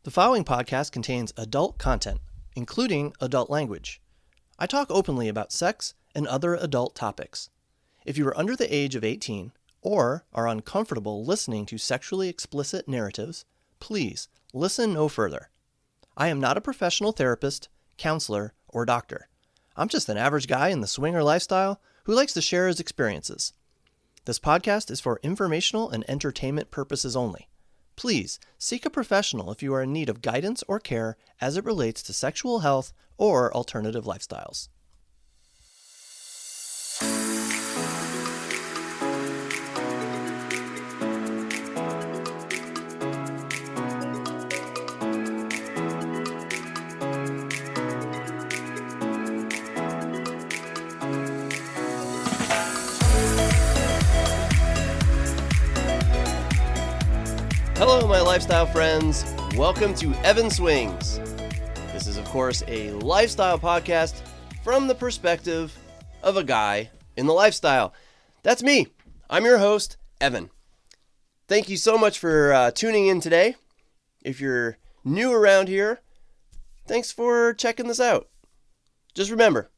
The following podcast contains adult content, including adult language. I talk openly about sex and other adult topics. If you are under the age of 18 or are uncomfortable listening to sexually explicit narratives, please listen no further. I am not a professional therapist, counselor, or doctor. I'm just an average guy in the swinger lifestyle who likes to share his experiences. This podcast is for informational and entertainment purposes only. Please seek a professional if you are in need of guidance or care as it relates to sexual health or alternative lifestyles. Hello, my lifestyle friends. Welcome to Evan Swings. This is, of course, a lifestyle podcast from the perspective of a guy in the lifestyle. That's me. I'm your host, Evan. Thank you so much for tuning in today. If you're new around here, thanks for checking this out. Just remember,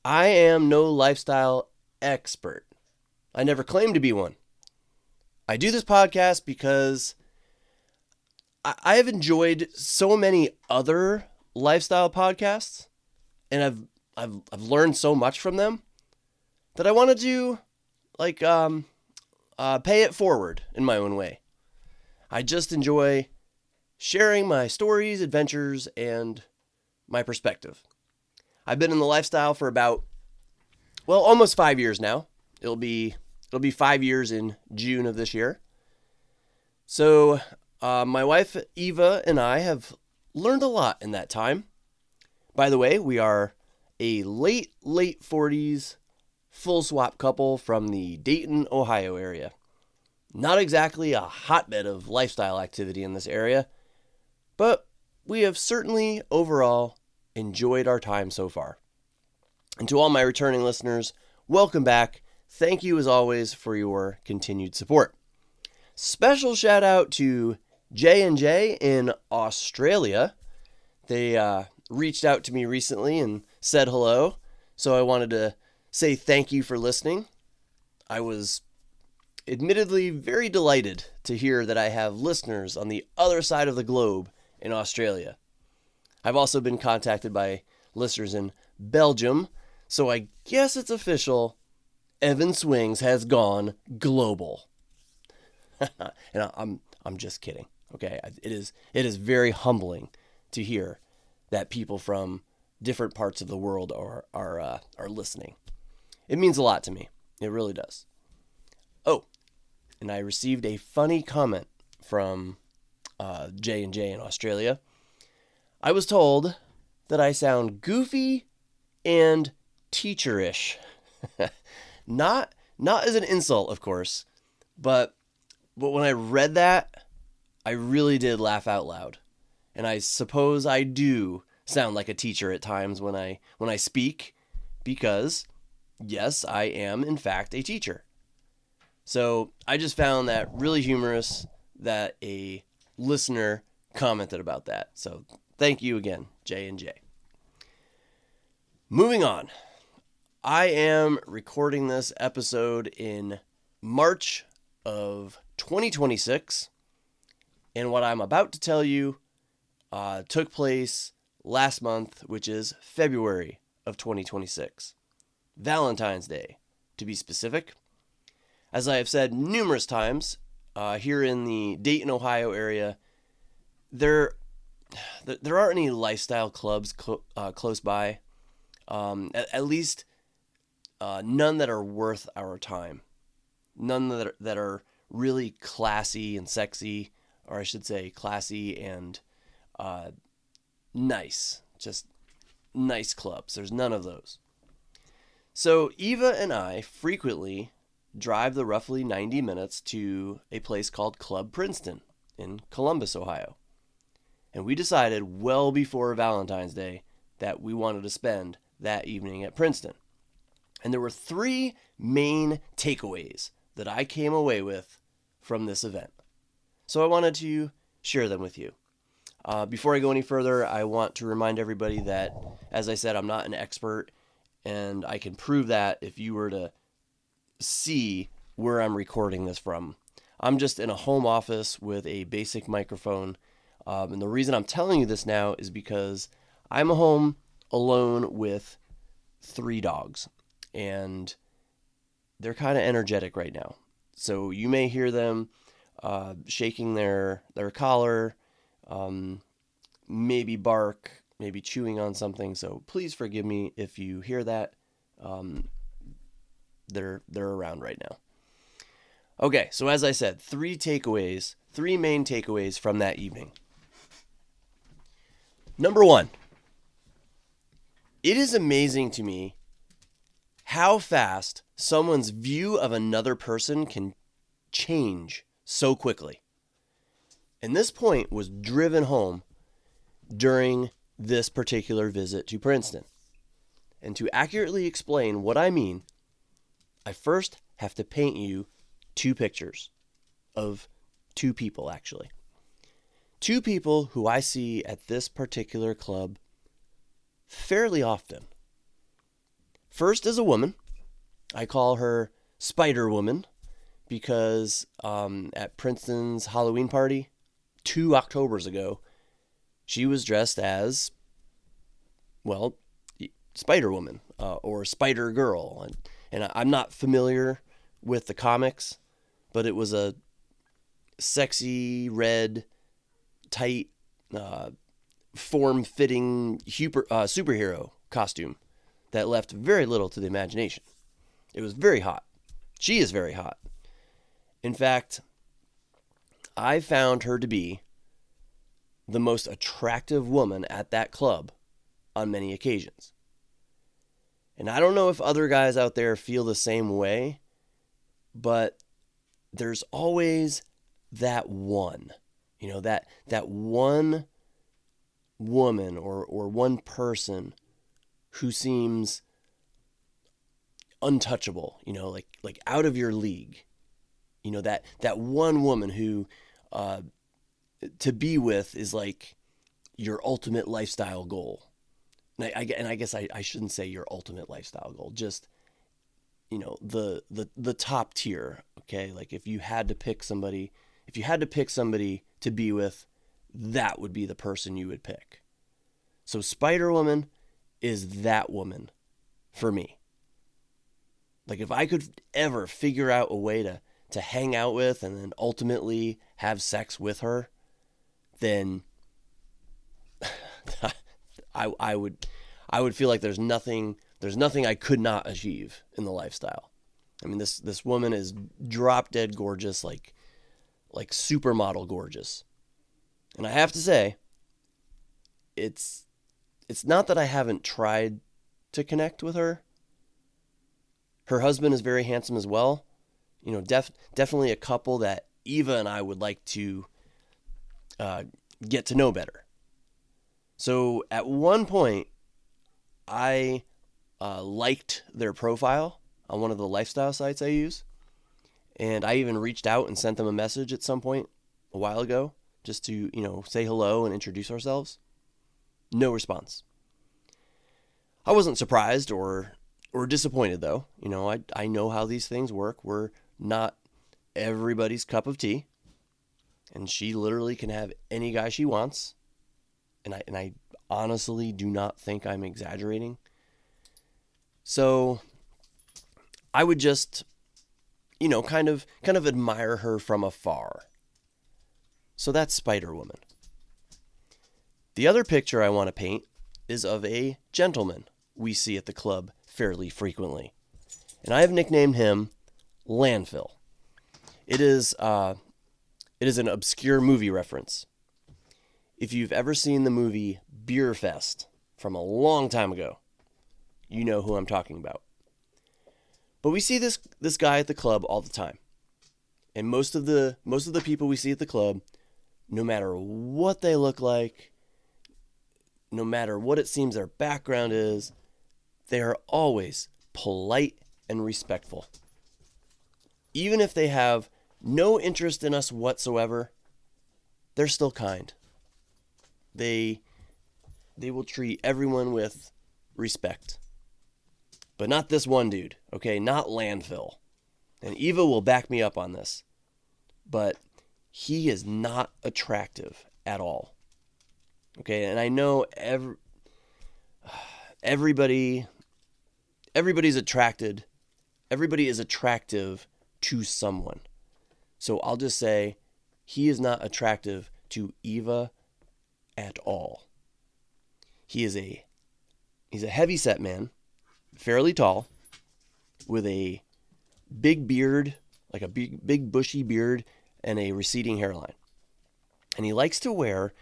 I am no lifestyle expert. I never claimed to be one. I do this podcast because I have enjoyed so many other lifestyle podcasts, and I've learned so much from them that I want to do pay it forward in my own way. I just enjoy sharing my stories, adventures, and my perspective. I've been in the lifestyle for about almost 5 years now. It'll be 5 years in June of this year. So my wife, Eva, and I have learned a lot in that time. By the way, we are a late 40s full swap couple from the Dayton, Ohio area. Not exactly a hotbed of lifestyle activity in this area, but we have certainly overall enjoyed our time so far. And to all my returning listeners, welcome back. Thank you as always for your continued support. Special shout out to J&J in Australia. They reached out to me recently and said hello, so I wanted to say thank you for listening. I was admittedly very delighted to hear that I have listeners on the other side of the globe in Australia. I've also been contacted by listeners in Belgium, so I guess it's official. Evan Swings has gone global. And I'm just kidding. Okay, it is very humbling to hear that people from different parts of the world are listening. It means a lot to me. It really does. Oh, and I received a funny comment from J&J in Australia. I was told that I sound goofy and teacherish. Not as an insult, of course, but when I read that, I really did laugh out loud. And I suppose I do sound like a teacher at times when I speak, because yes, I am in fact a teacher. So I just found that really humorous that a listener commented about that. So thank you again, J&J. Moving on. I am recording this episode in March of 2026, and what I'm about to tell you took place last month, which is February of 2026. Valentine's Day, to be specific. As I have said numerous times, here in the Dayton, Ohio area, there aren't any lifestyle clubs close by, at least none that are worth our time. None that are really classy and sexy, or I should say classy and nice. Just nice clubs. There's none of those. So Eva and I frequently drive the roughly 90 minutes to a place called Club Princeton in Columbus, Ohio. And we decided well before Valentine's Day that we wanted to spend that evening at Princeton. And there were 3 main takeaways that I came away with from this event. So I wanted to share them with you. Before I go any further, I want to remind everybody that, as I said, I'm not an expert, and I can prove that if you were to see where I'm recording this from. I'm just in a home office with a basic microphone, and the reason I'm telling you this now is because I'm home alone with 3 dogs, and they're kind of energetic right now. So you may hear them shaking their collar, maybe bark, maybe chewing on something. So please forgive me if you hear that. They're around right now. Okay, so as I said, 3 main takeaways from that evening. Number 1, it is amazing to me how fast someone's view of another person can change so quickly. And this point was driven home during this particular visit to Princeton. And to accurately explain what I mean, I first have to paint you 2 pictures of 2 people, actually. 2 people who I see at this particular club fairly often. First is a woman. I call her Spider Woman because at Princeton's Halloween party 2 Octobers ago, she was dressed as, well, Spider Woman or Spider Girl. And I'm not familiar with the comics, but it was a sexy, red, tight, form-fitting superhero costume that left very little to the imagination. It was very hot. She is very hot. In fact, I found her to be the most attractive woman at that club on many occasions. And I don't know if other guys out there feel the same way, but there's always that one, that one woman or one person who seems untouchable, like out of your league. That one woman who to be with is like your ultimate lifestyle goal. And I guess I shouldn't say your ultimate lifestyle goal, just the top tier. Okay, like if you had to pick somebody to be with, that would be the person you would pick. So Spider Woman is that woman for me. Like if I could ever figure out a way to hang out with and then ultimately have sex with her, then I would feel like there's nothing I could not achieve in the lifestyle. I mean, this woman is drop dead gorgeous, like supermodel gorgeous. And I have to say, it's not that I haven't tried to connect with her. Her husband is very handsome as well. Definitely a couple that Eva and I would like to get to know better. So at one point, I liked their profile on one of the lifestyle sites I use. And I even reached out and sent them a message at some point a while ago just to, say hello and introduce ourselves. No response. I wasn't surprised or disappointed, though. I know how these things work. We're not everybody's cup of tea. And she literally can have any guy she wants. And I honestly do not think I'm exaggerating. So I would just, kind of admire her from afar. So that's Spider Woman. The other picture I want to paint is of a gentleman we see at the club fairly frequently. And I have nicknamed him Landfill. It is an obscure movie reference. If you've ever seen the movie Beer Fest from a long time ago, you know who I'm talking about. But we see this guy at the club all the time. And most of the people we see at the club, no matter what they look like, no matter what it seems their background is, they are always polite and respectful. Even if they have no interest in us whatsoever, they're still kind. They will treat everyone with respect. But not this one dude, okay? Not Landfill. And Eva will back me up on this. But he is not attractive at all. Okay, and I know everybody's attracted. Everybody is attractive to someone. So I'll just say he is not attractive to Eva at all. He's a heavy set man, fairly tall, with a big beard, like a big bushy beard and a receding hairline. And he likes to wear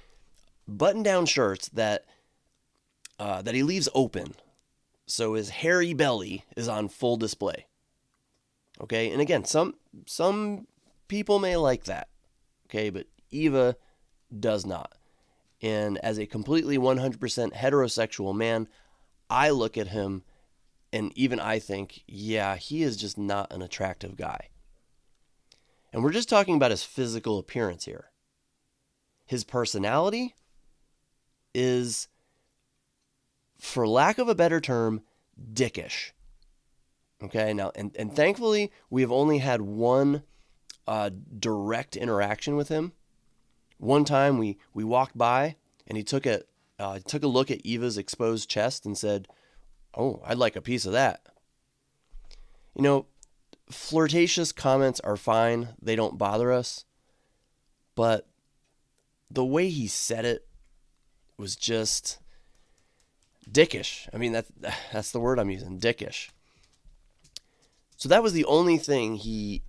button-down shirts that he leaves open, so his hairy belly is on full display. Okay, and again, some people may like that. Okay, but Eva does not. And as a completely 100% heterosexual man, I look at him and even I think, yeah, he is just not an attractive guy. And we're just talking about his physical appearance here. His personality is, for lack of a better term, dickish. Okay, now, and thankfully, we have only had one direct interaction with him. One time we walked by and he took a look at Eva's exposed chest and said, "Oh, I'd like a piece of that." You know, flirtatious comments are fine. They don't bother us. But the way he said it was just dickish. I mean, that's the word I'm using, dickish. So that was the only thing he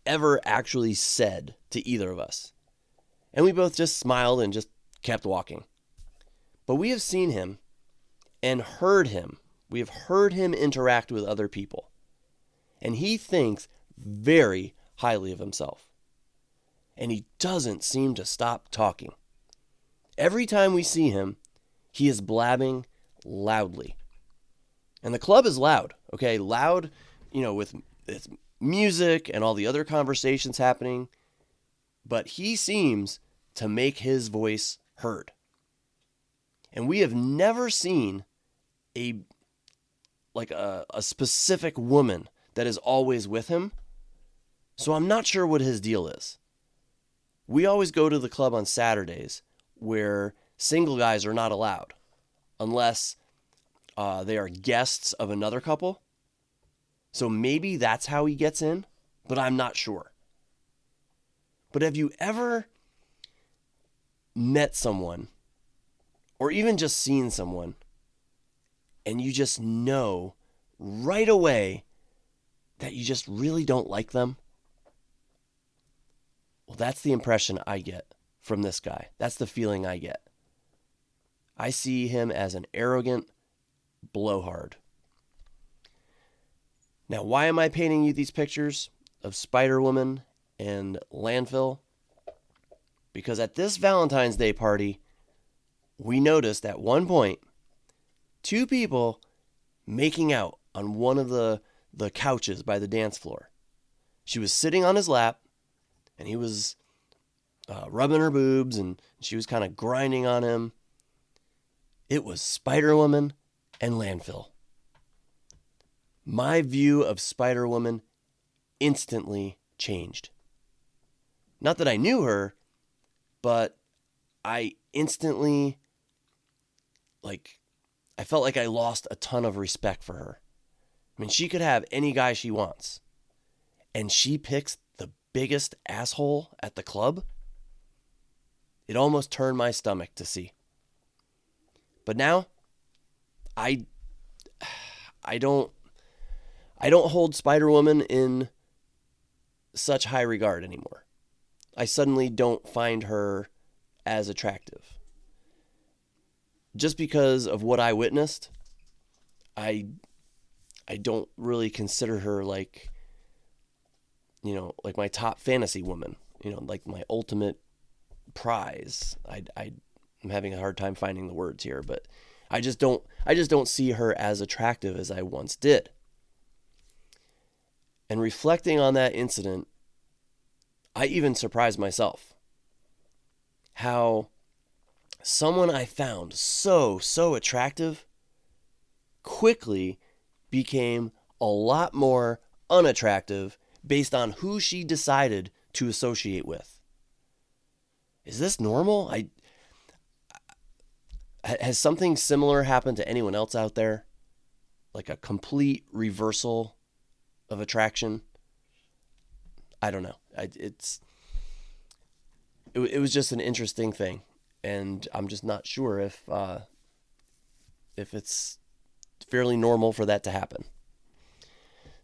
ever actually said to either of us. And we both just smiled and just kept walking. But we have seen him and heard him. We have heard him interact with other people. And he thinks very highly of himself. And he doesn't seem to stop talking. Every time we see him, he is blabbing loudly. And the club is loud, okay? Loud, with music and all the other conversations happening. But he seems to make his voice heard. And we have never seen a specific woman that is always with him. So I'm not sure what his deal is. We always go to the club on Saturdays where single guys are not allowed unless they are guests of another couple. So maybe that's how he gets in, but I'm not sure. But have you ever met someone or even just seen someone and you just know right away that you just really don't like them? Well, that's the impression I get from this guy. That's the feeling I get. I see him as an arrogant blowhard. Now, why am I painting you these pictures of Spider-Woman and Landfill? Because at this Valentine's Day party, we noticed at one point 2 people making out on one of the couches by the dance floor. She was sitting on his lap, and he was rubbing her boobs, and she was kind of grinding on him. It was Spider-Woman and Landfill. My view of Spider-Woman instantly changed. Not that I knew her, but I instantly, I felt like I lost a ton of respect for her. I mean, she could have any guy she wants, and she picks the biggest asshole at the club. It almost turned my stomach to see. But now, I don't hold Spider-Woman in such high regard anymore. I suddenly don't find her as attractive. Just because of what I witnessed, I don't really consider her like my top fantasy woman, like my ultimate prize. I'm having a hard time finding the words here, but I just don't see her as attractive as I once did. And reflecting on that incident, I even surprised myself how someone I found so attractive quickly became a lot more unattractive based on who she decided to associate with. Is this normal? Has something similar happened to anyone else out there? Like a complete reversal of attraction? I don't know. It was just an interesting thing, and I'm just not sure if it's fairly normal for that to happen.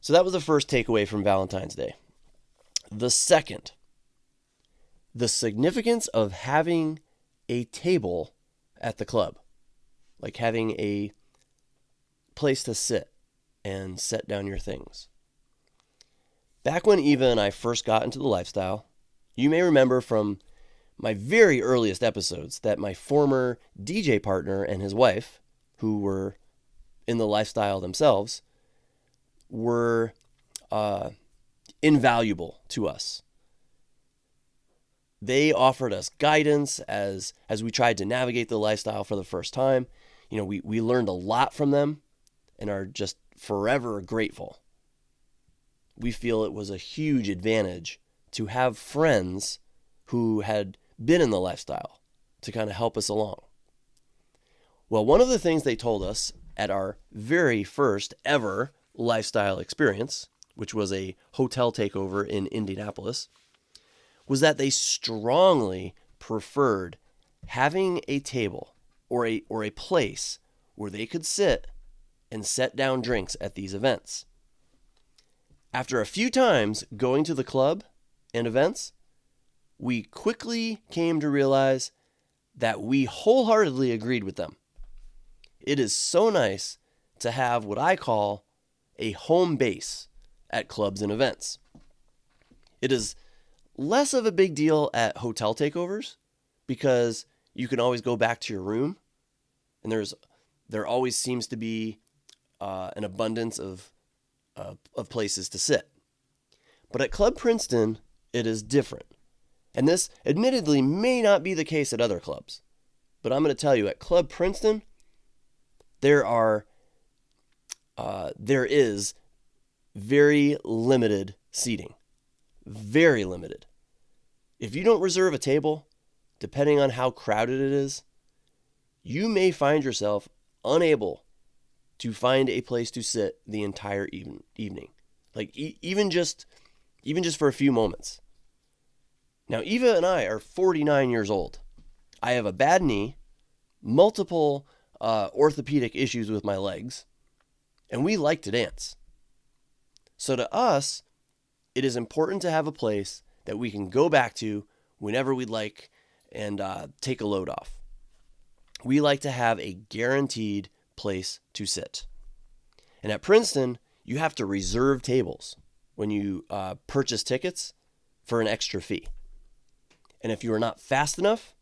So that was the first takeaway from Valentine's Day. The second, the significance of having a table at the club, like having a place to sit and set down your things. Back when Eva and I first got into the lifestyle, you may remember from my very earliest episodes that my former DJ partner and his wife, who were in the lifestyle themselves, were invaluable to us. They offered us guidance as we tried to navigate the lifestyle for the first time. You know, we learned a lot from them and are just forever grateful. We feel it was a huge advantage to have friends who had been in the lifestyle to kind of help us along. Well, one of the things they told us at our very first ever lifestyle experience, which was a hotel takeover in Indianapolis, was that they strongly preferred having a table or a place where they could sit and set down drinks at these events. After a few times going to the club and events, we quickly came to realize that we wholeheartedly agreed with them. It is so nice to have what I call a home base at clubs and events. It is less of a big deal at hotel takeovers because you can always go back to your room, and there always seems to be an abundance of places to sit. But at Club Princeton, it is different. And this admittedly may not be the case at other clubs. But I'm going to tell you, at Club Princeton, there is very limited seating. Very limited. If you don't reserve a table, depending on how crowded it is, you may find yourself unable to find a place to sit the entire evening. Like even just for a few moments. Now, Eva and I are 49 years old. I have a bad knee, multiple orthopedic issues with my legs, and we like to dance. So to us, it is important to have a place that we can go back to whenever we'd like and take a load off. We like to have a guaranteed place to sit. And at Princeton, you have to reserve tables when you purchase tickets for an extra fee. And if you are not fast enough,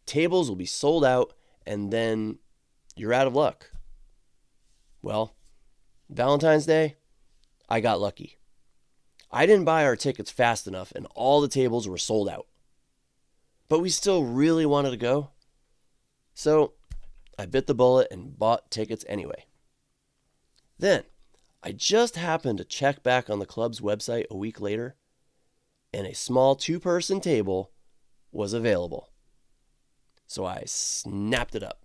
tables will be sold out and then you're out of luck. Well, Valentine's Day, I got lucky. I didn't buy our tickets fast enough and all the tables were sold out. But we still really wanted to go. So I bit the bullet and bought tickets anyway. Then I just happened to check back on the club's website a week later, and a small 2-person table was available. So I snapped it up.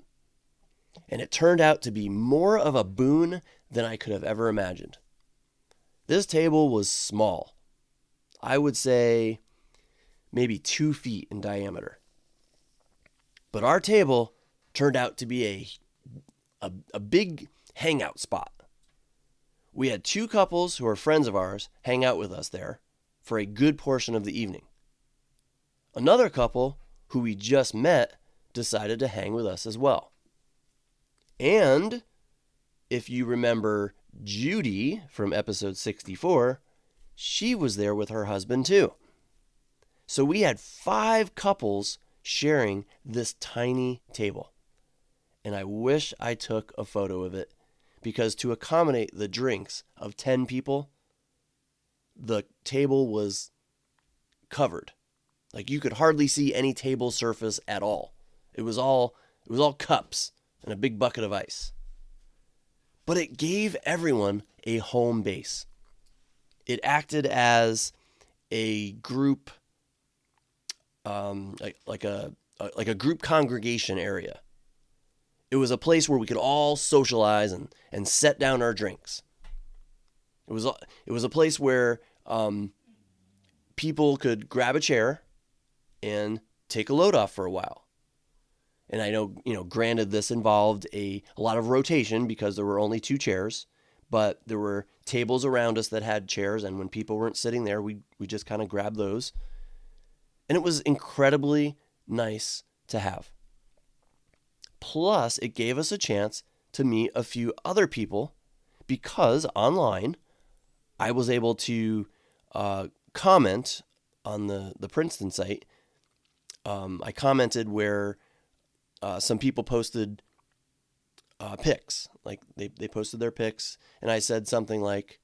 And it turned out to be more of a boon than I could have ever imagined. This table was small. I would say maybe 2 feet in diameter. But our table turned out to be a big hangout spot. We had 2 couples who are friends of ours hang out with us there for a good portion of the evening. Another couple who we just met decided to hang with us as well. And if you remember Judy from episode 64, she was there with her husband too. So we had 5 couples sharing this tiny table. And I wish I took a photo of it because to accommodate the drinks of 10 people, the table was covered. Like you could hardly see any table surface at all. It was all cups and a big bucket of ice. But it gave everyone a home base. It acted as a group, like a group congregation area. It was a place where we could all socialize and set down our drinks. It was a place where people could grab a chair and take a load off for a while. And I know, granted, this involved a lot of rotation because there were only 2 chairs, but there were tables around us that had chairs, and when people weren't sitting there, we just kind of grabbed those. And it was incredibly nice to have. Plus, it gave us a chance to meet a few other people because online, I was able to comment on the Princeton site. I commented where some people posted pics. Like they posted their pics, and I said something like,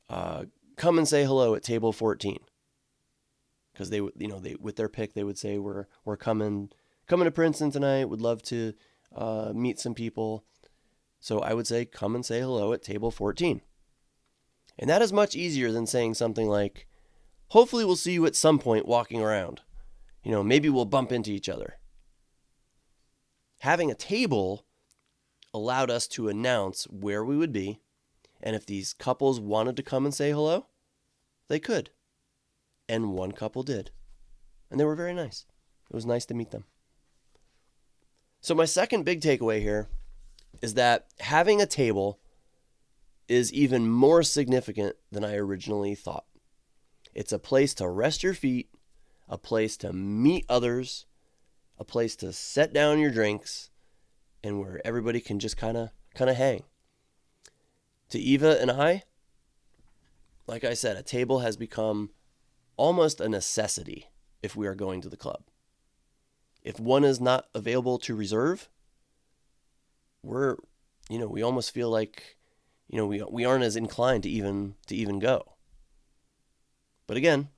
"Come and say hello at table 14," because they with their pic they would say we're coming to Princeton tonight. Would love to meet some people. So I would say, "Come and say hello at table 14." And that is much easier than saying something like, "Hopefully we'll see you at some point walking around. Maybe we'll bump into each other." Having a table allowed us to announce where we would be, and if these couples wanted to come and say hello, they could. And one couple did. And they were very nice. It was nice to meet them. So my second big takeaway here is that having a table is even more significant than I originally thought. It's a place to rest your feet, a place to meet others, a place to set down your drinks, and where everybody can just kind of hang. To Eva and I, like I said, a table has become almost a necessity if we are going to the club. If one is not available to reserve, we almost feel like, we aren't as inclined to even go. But again,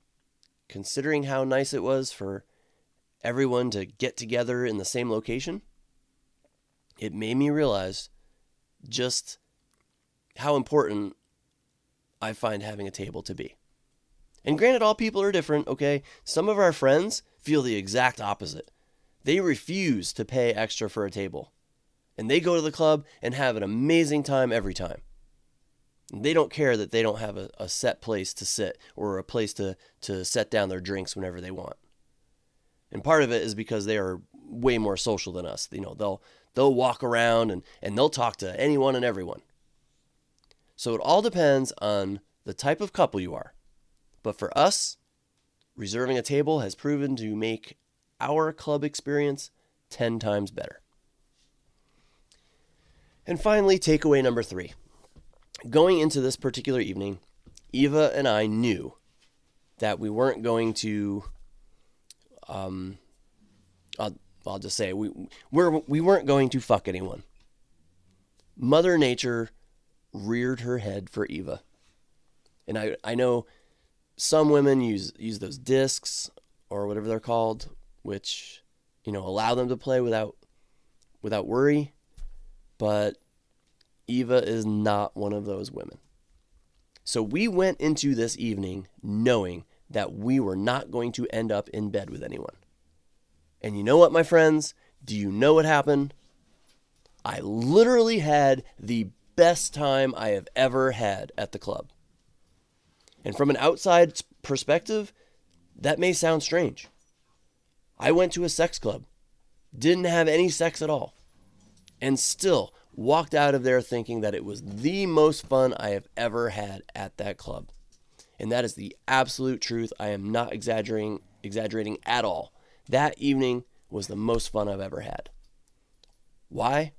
considering how nice it was for everyone to get together in the same location, it made me realize just how important I find having a table to be. And granted, all people are different, okay? Some of our friends feel the exact opposite. They refuse to pay extra for a table. And they go to the club and have an amazing time every time. And they don't care that they don't have a set place to sit or a place to set down their drinks whenever they want. And part of it is because they are way more social than us. They'll walk around and they'll talk to anyone and everyone. So it all depends on the type of couple you are. But for us, reserving a table has proven to make our club experience 10 times better. And finally, takeaway number 3. Going into this particular evening, Eva and I knew that we weren't going to, I'll just say, we weren't going to fuck anyone. Mother Nature reared her head for Eva. And I know some women use those discs or whatever they're called, which, allow them to play without worry. But Eva is not one of those women. So we went into this evening knowing that we were not going to end up in bed with anyone. And you know what, my friends? Do you know what happened? I literally had the best time I have ever had at the club. And from an outside perspective, that may sound strange. I went to a sex club, didn't have any sex at all, and still walked out of there thinking that it was the most fun I have ever had at that club. And that is the absolute truth. I am not exaggerating at all. That evening was the most fun I've ever had. Why?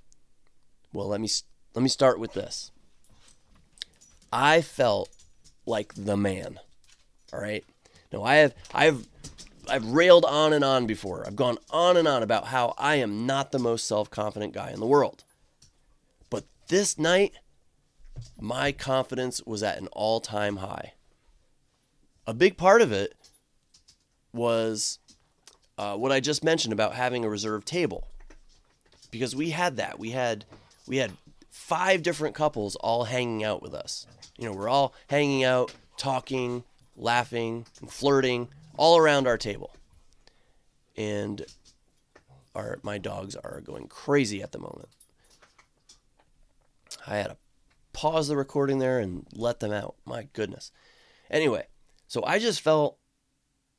Well, let me start with this. I felt like the man. All right. Now I've railed on and on before. I've gone on and on about how I am not the most self-confident guy in the world. But this night, my confidence was at an all-time high. A big part of it was what I just mentioned about having a reserved table, because we had that. We had 5 different couples all hanging out with us. We're all hanging out, talking, laughing, and flirting all around our table. And my dogs are going crazy at the moment. I had to pause the recording there and let them out. My goodness. Anyway, so I just felt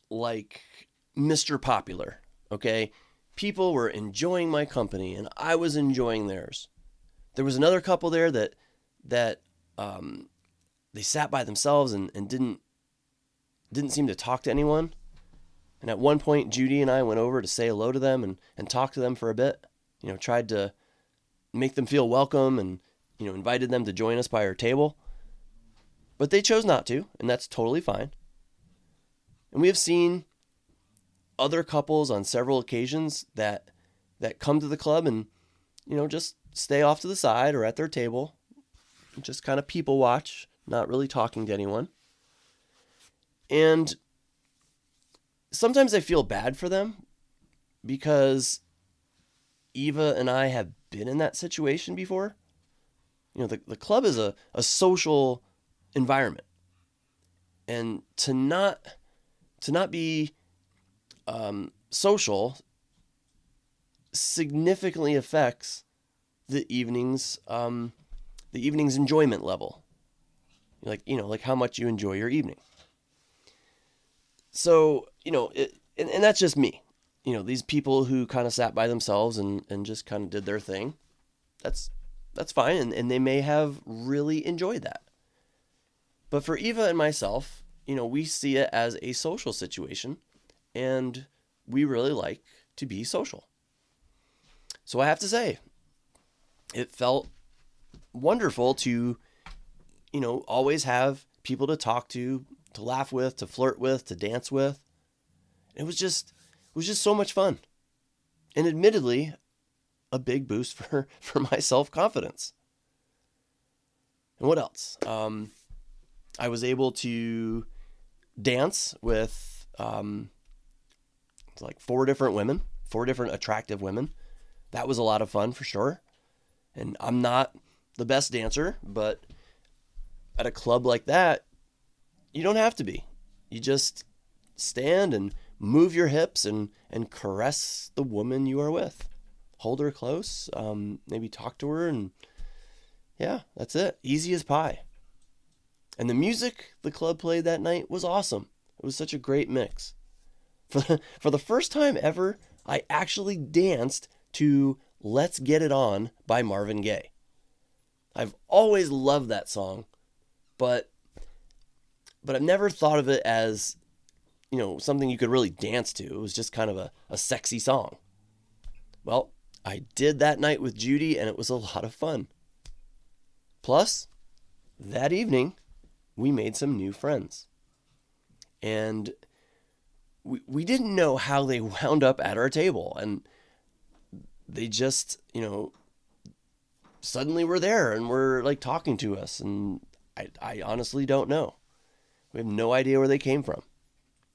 like Mr. Popular, okay? People were enjoying my company and I was enjoying theirs. There was another couple there that they sat by themselves and didn't seem to talk to anyone. And at one point, Judy and I went over to say hello to them and talk to them for a bit. Tried to make them feel welcome and, invited them to join us by our table. But they chose not to, and that's totally fine. And we have seen other couples on several occasions that come to the club and, just stay off to the side or at their table, just kind of people watch, not really talking to anyone. And sometimes I feel bad for them because Eva and I have been in that situation before. The club is a social environment. And to not be social significantly affects the evening's enjoyment level. Like how much you enjoy your evening. So, and that's just me. These people who kind of sat by themselves and just kind of did their thing. That's fine. And they may have really enjoyed that. But for Eva and myself, we see it as a social situation and we really like to be social. So I have to say, it felt wonderful to, always have people to talk to laugh with, to flirt with, to dance with. It was just so much fun. And admittedly, a big boost for my self-confidence. And what else? I was able to dance with like 4 different women, 4 different attractive women. That was a lot of fun for sure. And I'm not the best dancer, but at a club like that, you don't have to be. You just stand and move your hips and caress the woman you are with. Hold her close, maybe talk to her, and yeah, that's it. Easy as pie. And the music the club played that night was awesome. It was such a great mix. For the first time ever, I actually danced to Let's Get It On by Marvin Gaye. I've always loved that song, but I've never thought of it as, something you could really dance to. It was just kind of a sexy song. Well, I did that night with Judy, and it was a lot of fun. Plus, that evening, we made some new friends. And we didn't know how they wound up at our table. And they just, suddenly were there and were like talking to us. And I honestly don't know. We have no idea where they came from.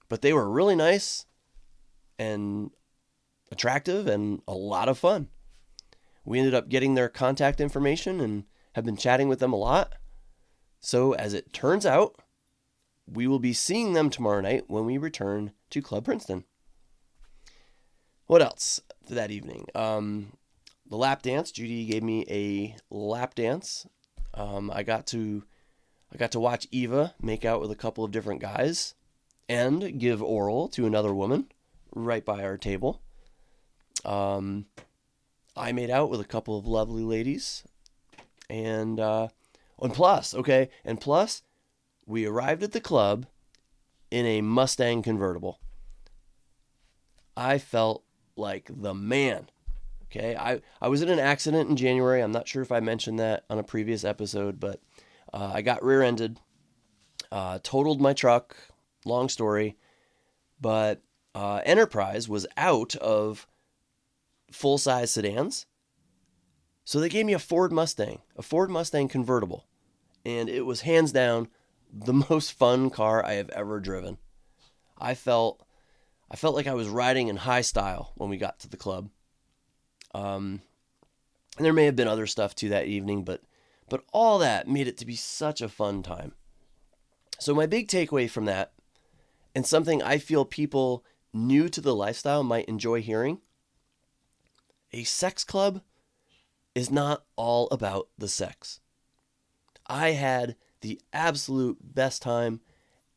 But they were really nice and attractive and a lot of fun. We ended up getting their contact information and have been chatting with them a lot. So as it turns out, we will be seeing them tomorrow night when we return to Club Princeton. What else that evening? The lap dance. Judy gave me a lap dance. I got to watch Eva make out with a couple of different guys and give oral to another woman right by our table. I made out with a couple of lovely ladies. And plus, we arrived at the club in a Mustang convertible. I felt like the man. Okay, I was in an accident in January. I'm not sure if I mentioned that on a previous episode, but I got rear-ended, totaled my truck. Long story, but Enterprise was out of full-size sedans, so they gave me a Ford Mustang convertible, and it was hands down the most fun car I have ever driven. I felt I felt like I was riding in high style when we got to the club. And there may have been other stuff too that evening, but all that made it to be such a fun time. So my big takeaway from that, and something I feel people new to the lifestyle might enjoy hearing, a sex club is not all about the sex. I had the absolute best time,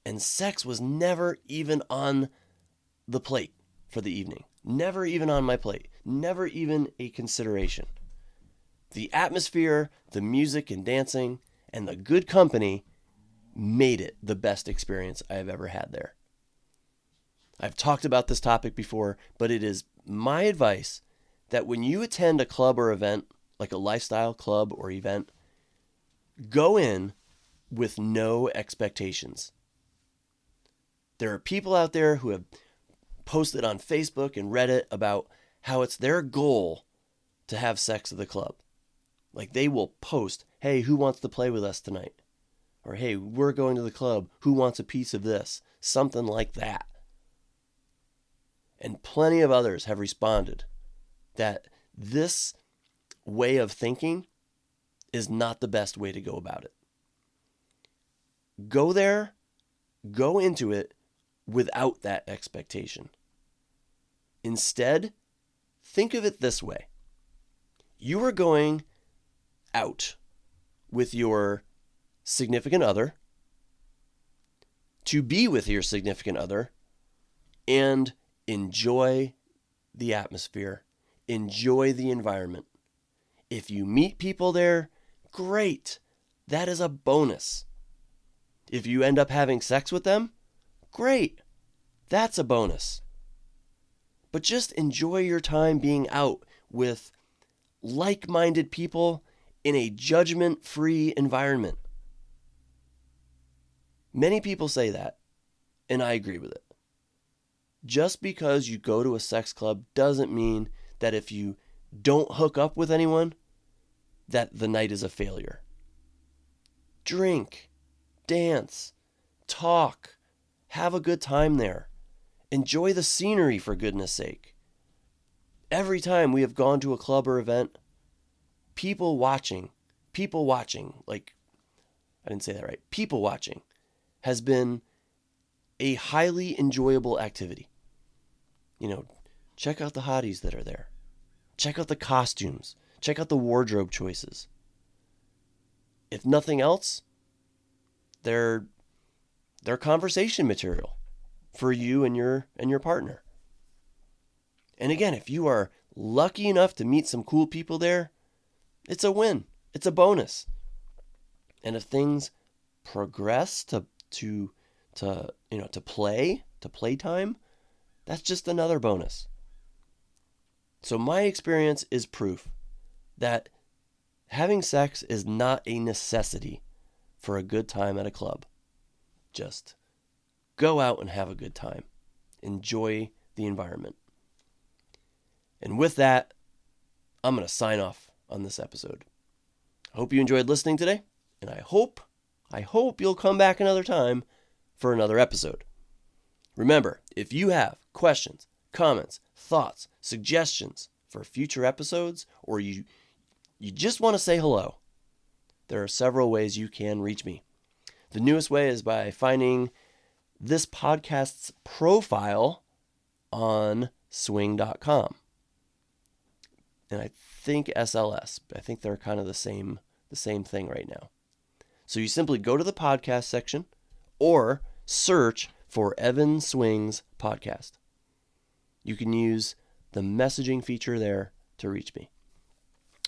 and sex was never even on the plate for the evening. Never even on my plate. Never even a consideration. The atmosphere, the music and dancing, and the good company made it the best experience I have ever had there. I've talked about this topic before, but it is my advice that when you attend a club or event, like a lifestyle club or event, go in with no expectations. There are people out there who have posted on Facebook and Reddit about how it's their goal to have sex at the club. Like they will post, hey, who wants to play with us tonight? Or hey, we're going to the club. Who wants a piece of this? Something like that. And plenty of others have responded that this way of thinking is not the best way to go about it. Go there, go into it without that expectation. Instead, think of it this way. You are going out with your significant other, to be with your significant other, and enjoy the atmosphere, enjoy the environment. If you meet people there, great. That is a bonus. If you end up having sex with them, great. That's a bonus. But just enjoy your time being out with like-minded people in a judgment-free environment. Many people say that, and I agree with it. Just because you go to a sex club doesn't mean that if you don't hook up with anyone, that the night is a failure. Drink, dance, talk, have a good time there. Enjoy the scenery, for goodness sake. Every time we have gone to a club or event, people watching, like, I didn't say that right, people watching has been a highly enjoyable activity. You know, check out the hotties that are there. Check out the costumes. Check out the wardrobe choices. If nothing else, they're conversation material for you and your partner. And again, if you are lucky enough to meet some cool people there, it's a win. It's a bonus. And if things progress to playtime, that's just another bonus. So my experience is proof that having sex is not a necessity for a good time at a club. Just go out and have a good time. Enjoy the environment. And with that, I'm going to sign off on this episode. I hope you enjoyed listening today, and I hope you'll come back another time for another episode. Remember, if you have questions, comments, thoughts, suggestions for future episodes, or you just want to say hello, there are several ways you can reach me. The newest way is by finding this podcast's profile on swing.com. And I think SLS. I think they're kind of the same thing right now. So you simply go to the podcast section or search for Evan Swings Podcast. You can use the messaging feature there to reach me.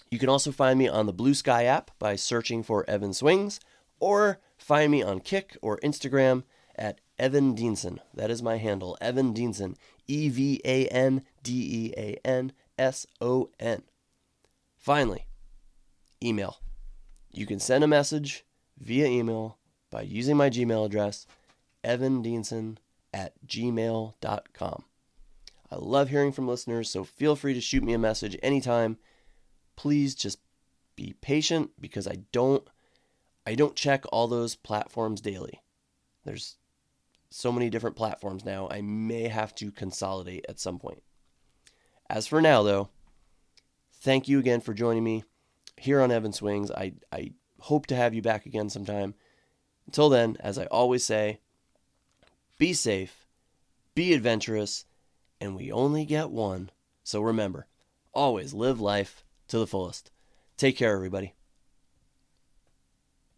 You can also find me on the Blue Sky app by searching for Evan Swings, or find me on Kick or Instagram at Evan Dienson. That is my handle, Evan Dienson, EvanDeanson. Finally, email. You can send a message via email by using my Gmail address, evandienson@gmail.com. I love hearing from listeners, so feel free to shoot me a message anytime. Please just be patient, because I don't check all those platforms daily. There's so many different platforms now, I may have to consolidate at some point. As for now, though, thank you again for joining me here on Evan Swings. I hope to have you back again sometime. Until then, as I always say, be safe, be adventurous, and we only get one. So remember, always live life to the fullest. Take care, everybody.